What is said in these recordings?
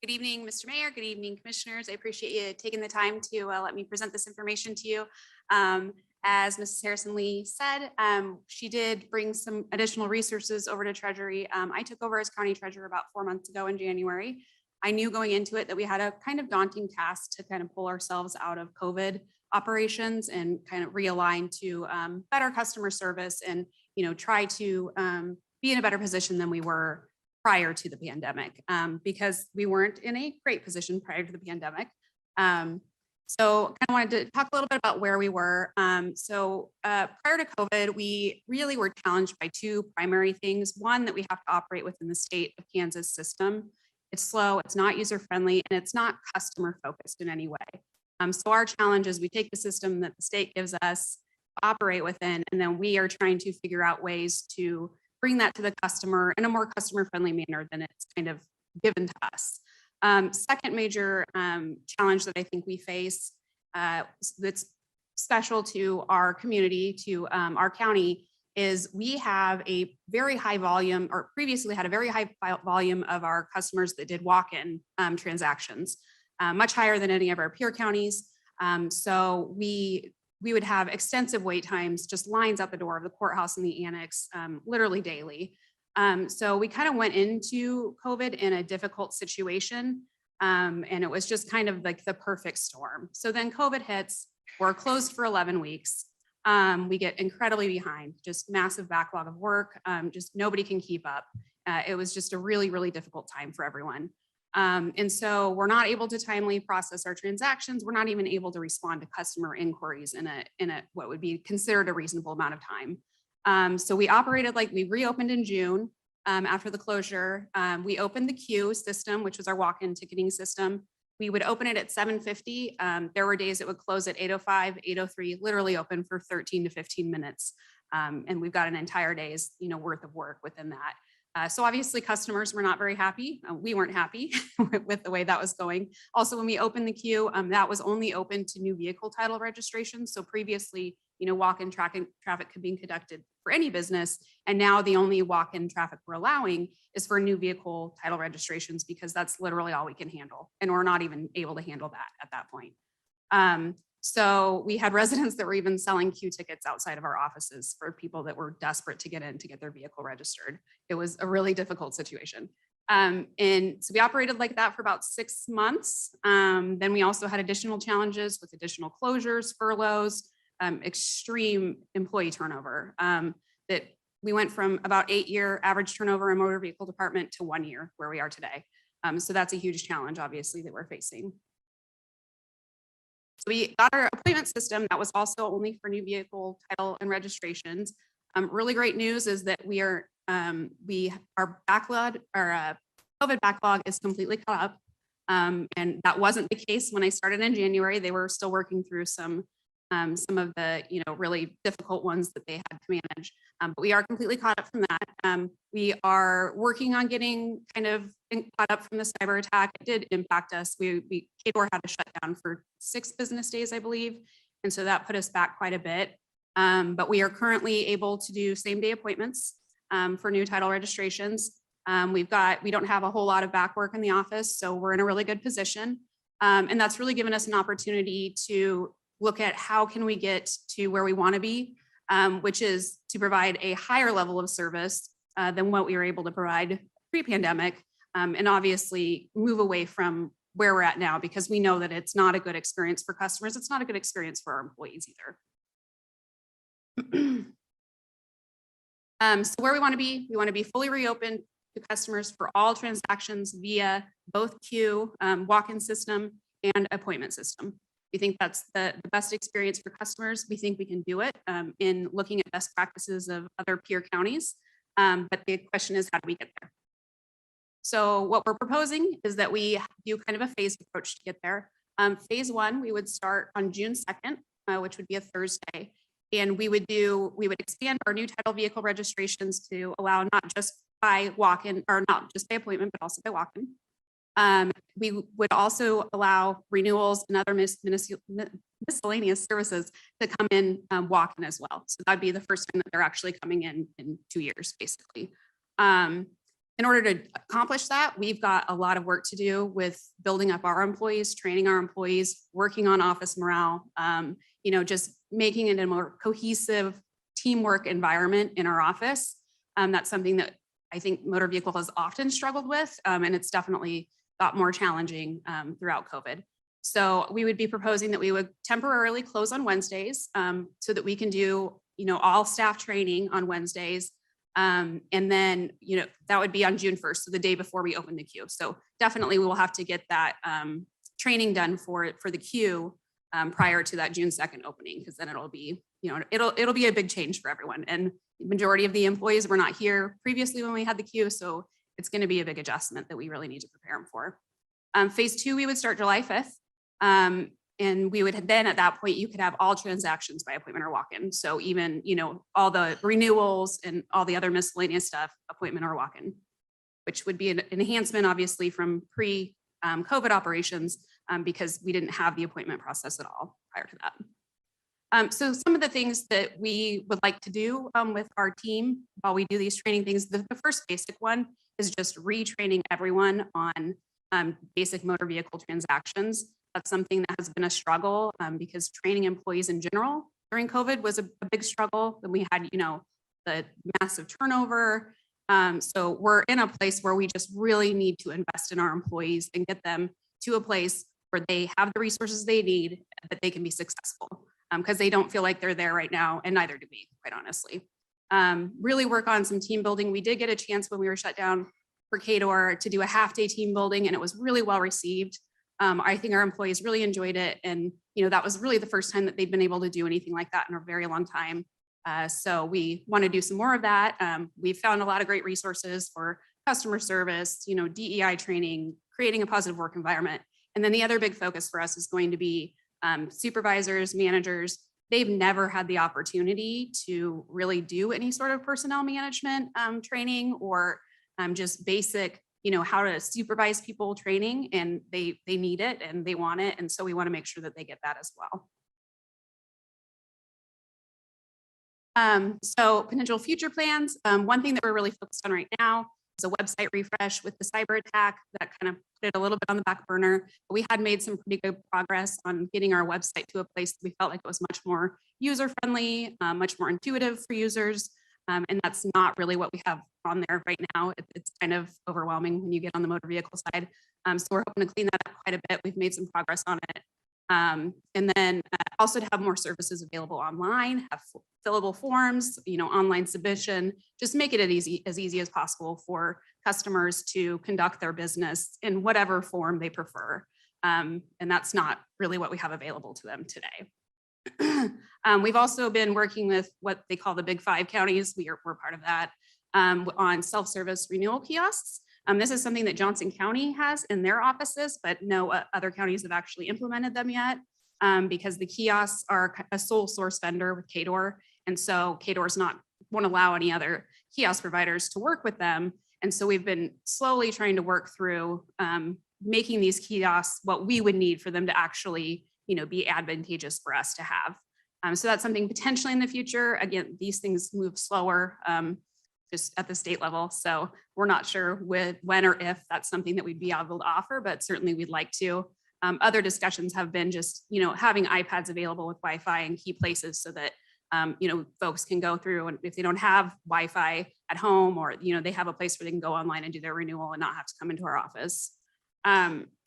Good evening, Mr. Mayor. Good evening, commissioners. I appreciate you taking the time to let me present this information to you. As Mrs. Harrison Lee said, she did bring some additional resources over to Treasury. I took over as county treasurer about 4 months ago in January. I knew going into it that we had a kind of daunting task to kind of pull ourselves out of COVID operations and kind of realign to better customer service and, try to be in a better position than we were prior to the pandemic, because we weren't in a great position prior to the pandemic. So I kind of wanted to talk a little bit about where we were. Prior to COVID, we really were challenged by two primary things. One, that we have to operate within the state of Kansas system. It's slow, it's not user-friendly, and it's not customer-focused in any way. So our challenge is we take the system that the state gives us, operate within, and then we are trying to figure out ways to bring that to the customer in a more customer-friendly manner than it's kind of given to us. Second major challenge that I think we face that's special to our community, to our county, is we have a very high volume, or previously had a very high volume of our customers that did walk-in transactions, much higher than any of our peer counties. So we would have extensive wait times, just lines out the door of the courthouse and the annex, literally daily. So we kind of went into COVID in a difficult situation, and it was just kind of like the perfect storm. So then COVID hits, we're closed for 11 weeks. We get incredibly behind, just massive backlog of work, just nobody can keep up. It was just a really, really difficult time for everyone. And so we're not able to timely process our transactions. We're not even able to respond to customer inquiries in a what would be considered a reasonable amount of time. So we operated like we reopened in June after the closure. We opened the queue system, which was our walk-in ticketing system. We would open it at 7:50. There were days it would close at 8:05, 8:03, literally open for 13 to 15 minutes. And we've got an entire day's worth of work within that. So obviously customers were not very happy. We weren't happy with the way that was going. Also, when we opened the queue, that was only open to new vehicle title registrations. So previously, walk-in traffic could be conducted for any business. And now the only walk-in traffic we're allowing is for new vehicle title registrations, because that's literally all we can handle. And we're not even able to handle that at that point. So we had residents that were even selling queue tickets outside of our offices for people that were desperate to get in to get their vehicle registered. It was a really difficult situation. And so we operated like that for about 6 months. Then we also had additional challenges with additional closures, furloughs, extreme employee turnover. That we went from about 8-year average turnover in motor vehicle department to 1 year where we are today. So that's a huge challenge, obviously, that we're facing. So we got our appointment system that was also only for new vehicle title and registrations. Really great news is that our backlog, our COVID backlog is completely caught up. And that wasn't the case when I started in January. They were still working through some of the really difficult ones that they had to manage. But we are completely caught up from that. We are working on getting kind of caught up from the cyber attack. It did impact us. KDOR had to shut down for 6 business days, I believe. And so that put us back quite a bit. But we are currently able to do same-day appointments for new title registrations. We don't have a whole lot of back work in the office, so we're in a really good position. And that's really given us an opportunity to look at how can we get to where we want to be, which is to provide a higher level of service than what we were able to provide pre-pandemic, and obviously move away from where we're at now, because we know that it's not a good experience for customers. It's not a good experience for our employees either. So where we want to be fully reopened to customers for all transactions via both queue, walk-in system, and appointment system. We think that's the best experience for customers. We think we can do it in looking at best practices of other peer counties. But the question is, how do we get there? So what we're proposing is that we do kind of a phased approach to get there. Phase 1, we would start on June 2nd, which would be a Thursday. And we would expand our new title vehicle registrations to allow not just by walk-in, or not just by appointment, but also by walk-in. We would also allow renewals and other miscellaneous services to come in walk-in as well. So that'd be the first time that they're actually coming in 2 years, basically. Then In order to accomplish that, we've got a lot of work to do with building up our employees, training our employees, working on office morale, just making it a more cohesive teamwork environment in our office. That's something that I think motor vehicle has often struggled with, and it's definitely got more challenging throughout COVID. So we would be proposing that we would temporarily close on Wednesdays so that we can do, all staff training on Wednesdays. And then, that would be on June 1st, so the day before we open the queue. So definitely we will have to get that training done for the queue prior to that June 2nd opening, because then it'll be, it'll be a big change for everyone. And the majority of the employees were not here previously when we had the queue, so it's going to be a big adjustment that we really need to prepare them for. Phase 2, we would start July 5th. And we would then, at that point, you could have all transactions by appointment or walk-in. So even, all the renewals and all the other miscellaneous stuff, appointment or walk-in, which would be an enhancement, obviously, from pre-COVID operations, because we didn't have the appointment process at all prior to that. So some of the things that we would like to do with our team while we do these training things, the first basic one is just retraining everyone on basic motor vehicle transactions. That's something that has been a struggle because training employees in general during COVID was a big struggle. Then we had, the massive turnover. So we're in a place where we just really need to invest in our employees and get them to a place where they have the resources they need, that they can be successful, because they don't feel like they're there right now, and neither do we, quite honestly. Really work on some team building. We did get a chance when we were shut down for KDOR to do a half-day team building, and it was really well received. I think our employees really enjoyed it. And, that was really the first time that they'd been able to do anything like that in a very long time. So we want to do some more of that. We've found a lot of great resources for customer service, DEI training, creating a positive work environment. And then the other big focus for us is going to be supervisors, managers. They've never had the opportunity to really do any sort of personnel management training or just basic how to supervise people training, and they need it and they want it. And so we want to make sure that they get that as well. So potential future plans. One thing that we're really focused on right now is a website refresh. With the cyber attack that kind of put it a little bit on the back burner, but we had made some pretty good progress on getting our website to a place that we felt like it was much more user friendly, much more intuitive for users. And that's not really what we have on there right now. It's kind of overwhelming when you get on the motor vehicle side. So we're hoping to clean that up quite a bit. We've made some progress on it. And then also to have more services available online, have fillable forms, online submission, just make it as easy as possible for customers to conduct their business in whatever form they prefer. And that's not really what we have available to them today. We've also been working with what they call the Big Five counties. We're part of that on self-service renewal kiosks. This is something that Johnson County has in their offices, but no other counties have actually implemented them yet because the kiosks are a sole source vendor with KDOR. And so KDOR won't allow any other kiosk providers to work with them. And so we've been slowly trying to work through making these kiosks what we would need for them to actually be advantageous for us to have. So that's something potentially in the future. Again, these things move slower just at the state level. So we're not sure when or if that's something that we'd be able to offer, but certainly we'd like to. Other discussions have been just, having iPads available with Wi-Fi in key places so that, folks can go through, and if they don't have Wi-Fi at home or, they have a place where they can go online and do their renewal and not have to come into our office.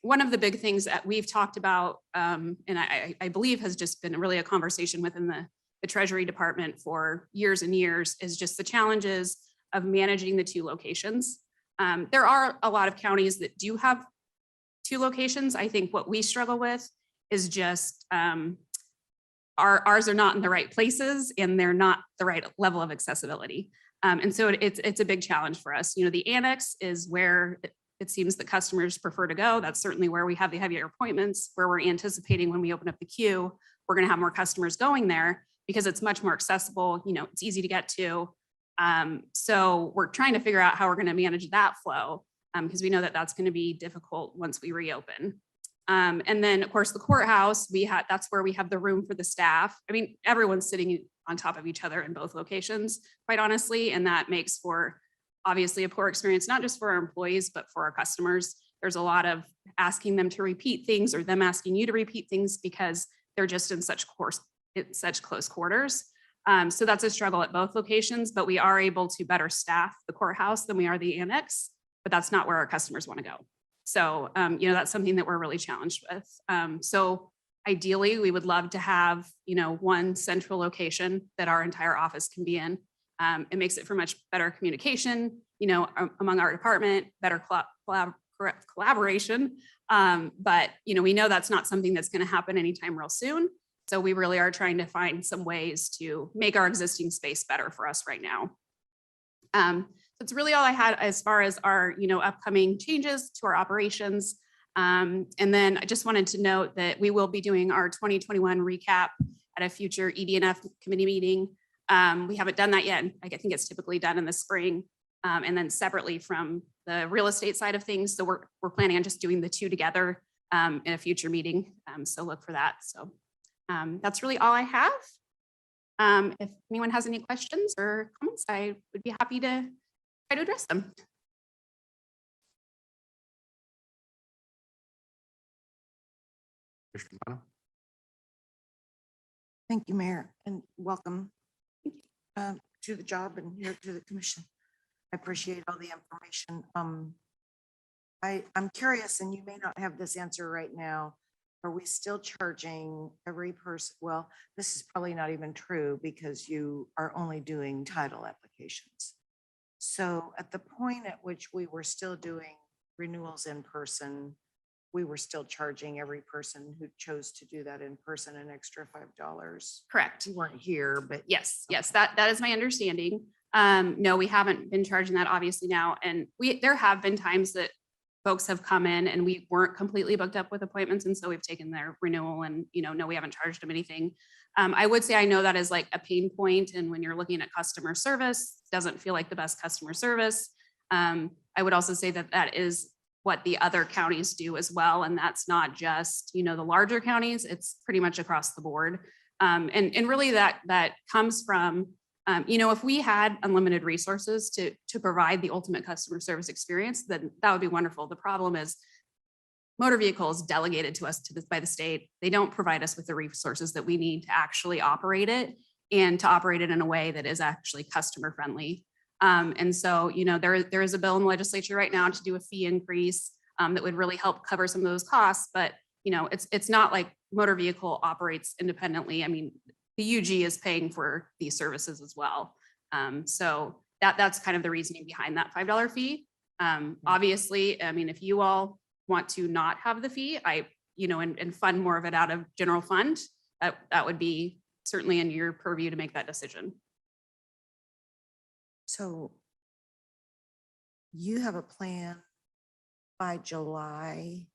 One of the big things that we've talked about, and I believe has just been really a conversation within the Treasury Department for years and years, is just the challenges of managing the two locations. There are a lot of counties that do have two locations. I think what we struggle with is just ours are not in the right places and they're not the right level of accessibility. And so it's a big challenge for us. The annex is where it seems that customers prefer to go. That's certainly where we have the heavier appointments, where we're anticipating when we open up the queue, we're going to have more customers going there because it's much more accessible. It's easy to get to. So we're trying to figure out how we're going to manage that flow because we know that that's going to be difficult once we reopen. And then, of course, the courthouse, that's where we have the room for the staff. I mean, everyone's sitting on top of each other in both locations, quite honestly, and that makes for obviously a poor experience, not just for our employees, but for our customers. There's a lot of asking them to repeat things or them asking you to repeat things because they're just in such close quarters. So that's a struggle at both locations, but we are able to better staff the courthouse than we are the annex, but that's not where our customers want to go. So, that's something that we're really challenged with. So ideally, we would love to have, one central location that our entire office can be in. It makes it for much better communication, among our department, better collaboration. But, we know that's not something that's going to happen anytime real soon. So we really are trying to find some ways to make our existing space better for us right now. So it's really all I had as far as our, upcoming changes to our operations. And then I just wanted to note that we will be doing our 2021 recap at a future ED&F committee meeting. We haven't done that yet. I think it's typically done in the spring, and then separately from the real estate side of things. So we're planning on just doing the two together in a future meeting. So look for that. So that's really all I have. If anyone has any questions or comments, I would be happy to try to address them. Thank you, Mayor, and welcome to the job and here to the commission. I appreciate all the information. I'm curious, and you may not have this answer right now. Are we still charging every person? Well, this is probably not even true because you are only doing title applications. So at the point at which we were still doing renewals in person, we were still charging every person who chose to do that in person an extra $5. Correct. You weren't here, but Yes, that is my understanding. No, we haven't been charging that obviously now. And there have been times that folks have come in and we weren't completely booked up with appointments. And so we've taken their renewal and, no, we haven't charged them anything. I would say I know that is like a pain point. And when you're looking at customer service, doesn't feel like the best customer service. I would also say that is what the other counties do as well. And that's not just, the larger counties, it's pretty much across the board. And really that comes from, if we had unlimited resources to provide the ultimate customer service experience, then that would be wonderful. The problem is motor vehicles delegated to us by the state. They don't provide us with the resources that we need to actually operate it and to operate it in a way that is actually customer friendly. And so, there is a bill in the legislature right now to do a fee increase that would really help cover some of those costs. But, it's not like motor vehicle operates independently. I mean, the UG is paying for these services as well. So that's kind of the reasoning behind that $5 fee. Obviously, I mean, if you all want to not have the fee, and fund more of it out of general fund, that would be certainly in your purview to make that decision. so you have a plan by July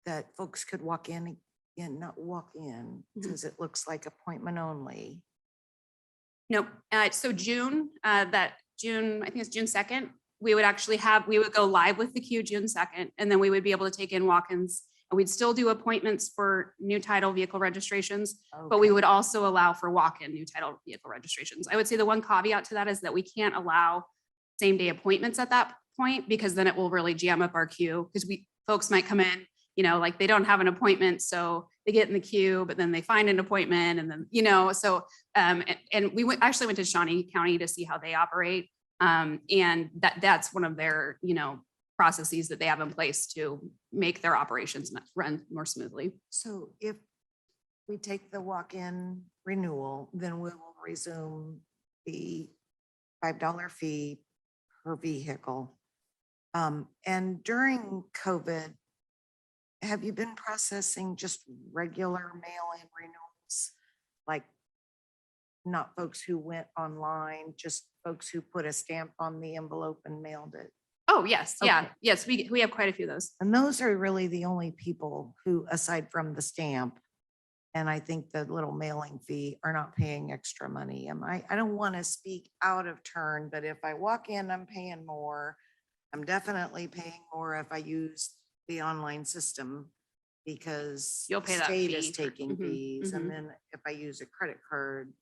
that folks could walk in and not walk in because it looks like appointment only. Nope. So June, I think it's June 2nd, we would go live with the queue June 2nd, and then we would be able to take in walk-ins, and we'd still do appointments for new title vehicle registrations, but we would also allow for walk-in new title vehicle registrations. I would say the one caveat to that is that we can't allow same day appointments at that point, because then it will really jam up our queue, because folks might come in, like they don't have an appointment, so they get in the queue, but then they find an appointment, and then, so, and we actually went to Shawnee County to see how they operate. And that's one of their, processes that they have in place to make their operations run more smoothly. So if we take the walk-in renewal, then we will resume the $5 fee per vehicle. And during COVID, have you been processing just regular mail-in renewals? Like not folks who went online, just folks who put a stamp on the envelope and mailed it? Oh, yes. Okay. Yeah. Yes. We have quite a few of those. And those are really the only people who, aside from the stamp, and I think the little mailing fee, are not paying extra money. I don't want to speak out of turn, but if I walk in, I'm paying more. I'm definitely paying more if I use the online system, because You'll pay the that state is fee. taking Mhm, fees. mhm. And then if I use a credit card,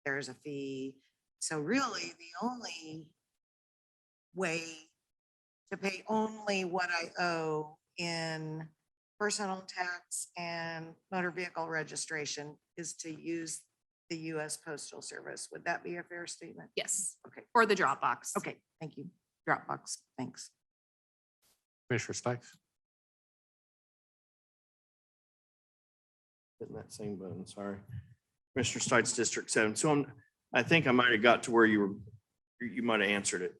there's a fee. So really the only way to pay only what I owe in personal tax and motor vehicle registration is to use the US Postal Service. Would that be a fair statement? Yes. Okay. Or the Dropbox. Okay, thank you. Dropbox, thanks. Commissioner Stikes? Hitting that same button, sorry. Commissioner Stites, District 7. So I think I might have got to where you might have answered it.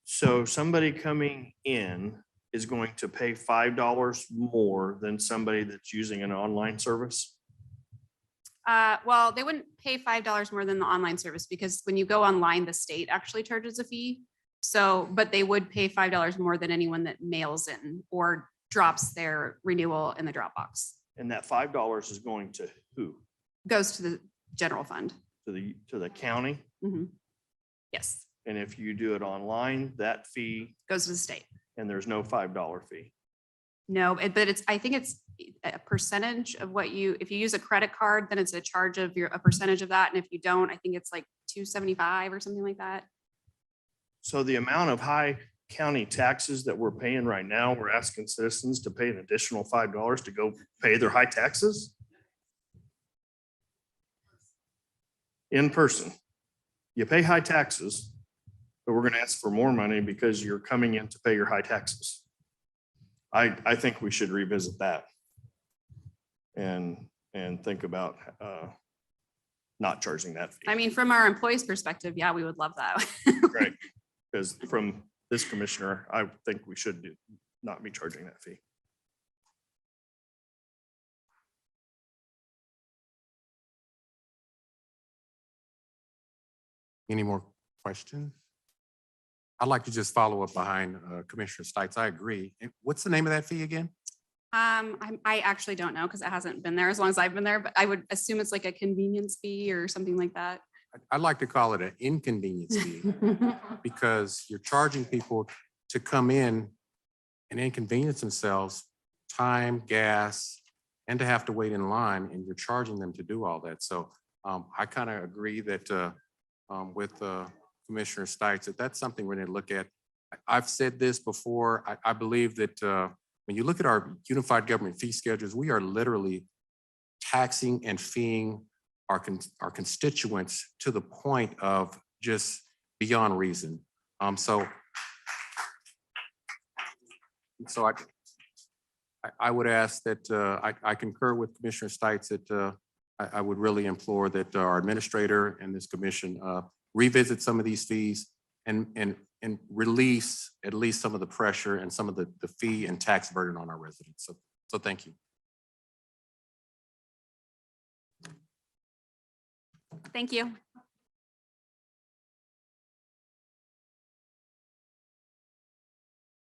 So somebody coming in is going to pay $5 more than somebody that's using an online service? Well, they wouldn't pay $5 more than the online service because when you go online, the state actually charges a fee. So, but they would pay $5 more than anyone that mails in or drops their renewal in the Dropbox. And that $5 is going to who? Goes to the general fund. To the county? Mhm. Yes, And if you do it online, that fee, goes to the state. and there's no $5 fee. No, but I think it's a percentage of what if you use a credit card, then it's a charge of a percentage of that. And if you don't, I think it's like $2.75 or something like that. So the amount of high county taxes that we're paying right now, we're asking citizens to pay an additional $5 to go pay their high taxes? In person. You pay high taxes, but we're going to ask for more money because you're coming in to pay your high taxes. I think we should revisit that and think about not charging that fee. I mean, from our employees' perspective, yeah, we would love that. Right, because from this commissioner, I think we should not be charging that fee. Any more questions? I'd like to just follow up behind Commissioner Stites. I agree. And what's the name of that fee again? I actually don't know because it hasn't been there as long as I've been there, but I would assume it's like a convenience fee or something like that. I'd like to call it an inconvenience fee because you're charging people to come in and inconvenience themselves, time, gas, and to have to wait in line, and you're charging them to do all that. So I kind of agree that with Commissioner Stites, that's something we're going to look at. I've said this before. I believe that when you look at our unified government fee schedules, we are literally taxing and feeing our constituents to the point of just beyond reason. So I would ask that I concur with Commissioner Stites that I would really implore that our administrator and this commission revisit some of these fees and release at least some of the pressure and some of the fee and tax burden on our residents. So thank you. Thank you.